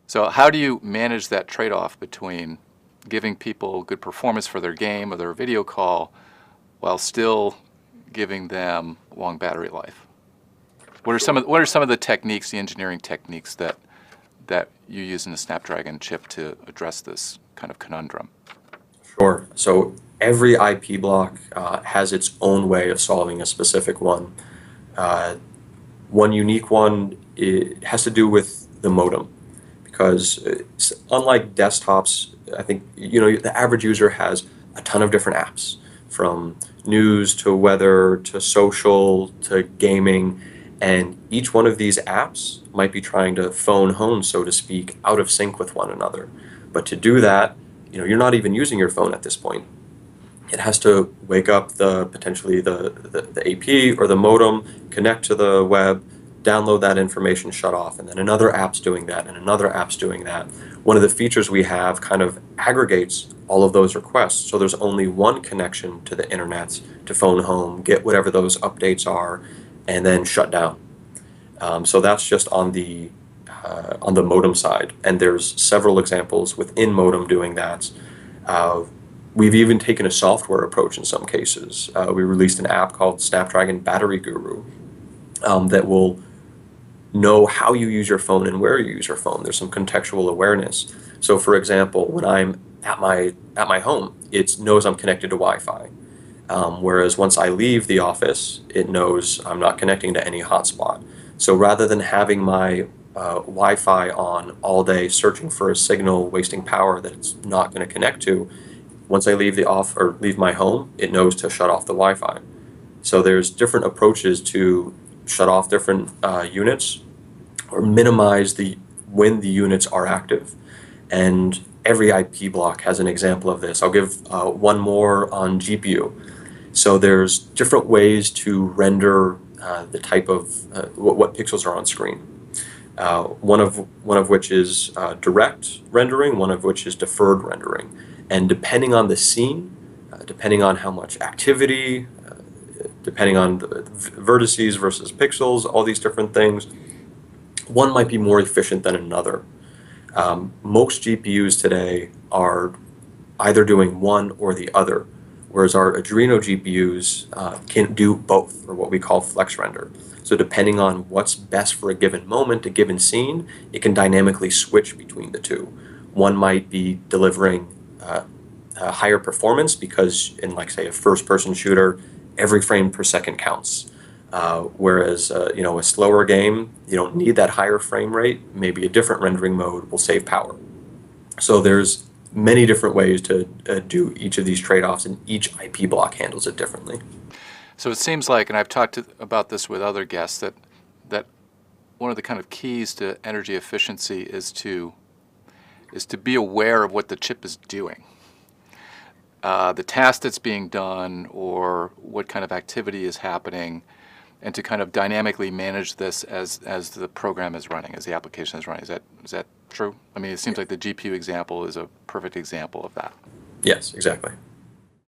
So how do you manage that trade-off between giving people good performance for their game or their video call while still giving them long battery life? What are some of the techniques, the engineering techniques that you use in the Snapdragon chip to address this kind of conundrum? Sure. So every IP block has its own way of solving a specific one. Uh, One unique one, it has to do with the modem, because unlike desktops, I think the average user has a ton of different apps, from news to weather to social to gaming, and each one of these apps might be trying to phone home, so to speak, out of sync with one another. But to do that, you're not even using your phone at this point. It has to wake up potentially the AP or the modem, connect to the web, download that information, shut off, and then another app's doing that, and another app's doing that. One of the features we have kind of aggregates all of those requests, so there's only one connection to the internet to phone home, get whatever those updates are, and then shut down. So that's just on the modem side, and there's several examples within modem doing that. Uh, We've even taken a software approach in some cases. We released an app called Snapdragon Battery Guru that will know how you use your phone and where you use your phone. There's some contextual awareness. So, for example, when I'm at my home, it knows I'm connected to Wi-Fi. Whereas once I leave the office, it knows I'm not connecting to any hotspot. So rather than having my Wi-Fi on all day, searching for a signal, wasting power that it's not going to connect to, once I leave my home, it knows to shut off the Wi-Fi. So there's different approaches to shut off different units or minimize the when the units are active. And every IP block has an example of this. I'll give one more on GPU. So there's different ways to render the type of what pixels are on screen. One of which is direct rendering, one of which is deferred rendering. And depending on the scene, depending on how much activity, depending on the vertices versus pixels, all these different things, one might be more efficient than another. Most GPUs today are either doing one or the other, whereas our Adreno GPUs can do both, or what we call flex render. So depending on what's best for a given moment, a given scene, it can dynamically switch between the two. One might be delivering higher performance because in, like, say, a first-person shooter, every frame per second counts. Whereas a slower game, you don't need that higher frame rate. Maybe a different rendering mode will save power. So there's many different ways to do each of these trade-offs, and each IP block handles it differently. So it seems like, and I've talked about this with other guests, that one of the kind of keys to energy efficiency is to be aware of what the chip is doing, the task that's being done, or what kind of activity is happening, and to kind of dynamically manage this as the program is running, as the application is running. Is that true? I mean, it seems like the GPU example is a perfect example of that. Yes, exactly.